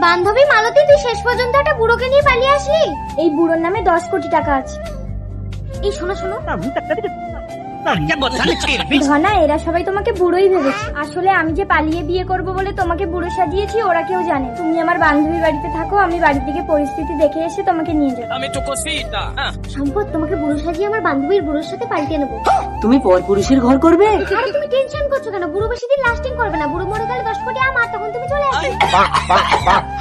বান্ধবী মালতী, তুই শেষ পর্যন্ত একটা বুড়োকে নিয়ে পালিয়ে আসলি। এই বুড়োর নামে 10 কোটি টাকা আছে। এই শোনো শোনো ধনা, এরা সবাই তোমাকে বুড়োই ভেবেছে। আসলে আমি যে পালিয়ে বিয়ে করব বলে তোমাকে বুড়ো সাজিয়েছি ওরা কেউ জানে। তুমি আমার বান্ধবীর বাড়িতে থাকো, আমি বাড়ি থেকে পরিস্থিতি দেখে এসে তোমাকে নিয়ে যাবো। সম্পদ, তোমাকে বুড়ো সাজিয়ে আমার বান্ধবীর বুড়োর সাথে পাল্টে নেবো। তুমি পর পুরুষের ঘর করবে? আরে তুমি টেনশন করছো কেন? বুড়ো বেশি দিন লাস্টিং করবে না। বুড়ো মরে গেলে 10 কোটি আমার, তখন তুমি চলে আসবে।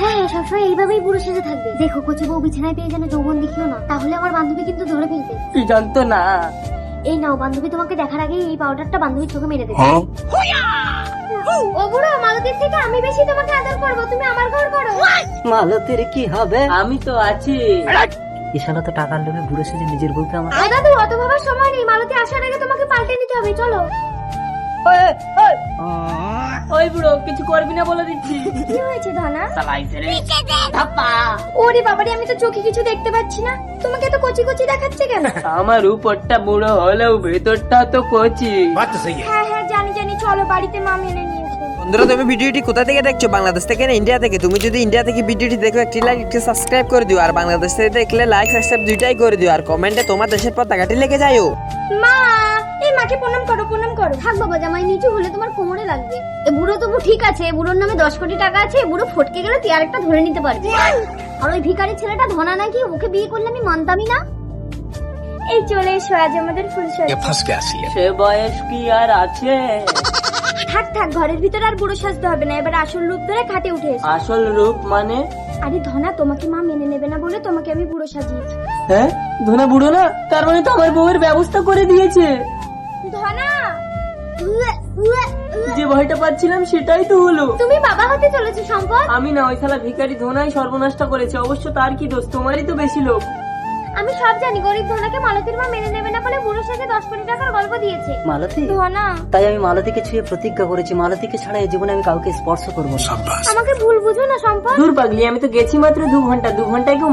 হ্যাঁ, সবসময় এইভাবেই বুড়ো সেজে থাকবে। দেখো কচি বউ বিছানায় পেয়ে যেন যৌবন দেখিও না, তাহলে আমার বান্ধবী কিন্তু ধরে ফেলবে। তুই জানতো না? এই নাও, বান্ধবী তোমাকে দেখার আগে এই পাউডারটা বান্ধবীর চোখে মেরে দেবে। ও বুড়ো, মালতীর থেকে আমি বেশি তোমাকে আদর করবো, তুমি আমার ঘর করো। মালতীর কি হবে? আমি তো আছি। ইশালা তো টাকার লোভে বুড়ো সেজে নিজের বউকে আমার। দাদু, অত ভাবার সময় নেই। মালতী আসার আগে তোমাকে পাল্টে নিতে হবে, চলো। ওই বুড়ো, কিছু করবি না বলে দিচ্ছি। কি হয়েছে ধনা? ওরে বাবারে, আমি তো চোখে কিছু দেখতে পাচ্ছি না। তোমাকে তো কচি কচি দেখাচ্ছে কেন? আমার উপরটা বুড়ো হলেও ভেতরটা তো কচি। হ্যাঁ হ্যাঁ, জানি জানি, চলো বাড়িতে মা মেনে নিয়েছে। বন্ধুরা, তুমি ভিডিওটি কোথা থেকে দেখছো? বাংলাদেশ থেকে না ইন্ডিয়া থেকে? তুমি যদি ইন্ডিয়া থেকে ভিডিওটি দেখো, একটি লাইক একটি সাবস্ক্রাইব করে দিও। আর বাংলাদেশ থেকে দেখলে লাইক সাবস্ক্রাইব দুইটাই করে দিও। আর কমেন্টে তোমার দেশের পতাকাটি লিখে যাও। মা, এই মাকে প্রণাম করো, প্রণাম করো। থাক বাবা, জামাই নিচু হলে তোমার কোমরে লাগবে। এ বুড়ো তবু ঠিক আছে, বুড়োর নামে 10 কোটি টাকা আছে। এ বুড়ো ফটকে গেলে তুই আরেকটা ধরে নিতে পারবি। আর ওই ভিখারি ছেলেটা ধনা নাকি, ওকে বিয়ে করলে আমি মানতামই না। এই চলে এসো, আজ আমাদের ফুলসজ্জা। সে বয়স কি আর আছে? থাক থাক, ঘরের ভিতরে আর বুড়ো সাজতে হবে না। এবার আসল রূপ ধরে খাটে উঠে এসো। আসল রূপ মানে? আরে ধনা, তোমাকে মা মেনে নেবে না বলে তোমাকে আমি বুড়ো সাজিয়েছি। হ্যাঁ, ধনা বুড়ো না, তার মানে তো আমার বউয়ের ব্যবস্থা করে দিয়েছে। ধনা, যে ভয়টা পাচ্ছিলাম সেটাই তো হলো। তুমি বাবা হতে চলেছো সম্পদ। আমি না, ওই শালা ভিখারি ধনাই সর্বনাশটা করেছে। অবশ্য তার কি দোষ? তোমারই তো বেশি লোক। আমি সব জানি, গরিব ধনাকে মালতীর মা মেনে নেবে না বলে বুড়ো সাজে 10 কোটি টাকার গল্প দিয়েছে। মালতী, ধনা, তাই আমি মালতীকে ছুঁয়ে প্রতিজ্ঞা করেছি, মালতীকে ছাড়া এই জীবনে আমি কাউকে স্পর্শ করবো না। আমাকে ভুল বুঝো না সম্পদ। দূর পাগলি, আমি তো গেছি মাত্র 2 ঘন্টা। 2 ঘন্টায় কেউ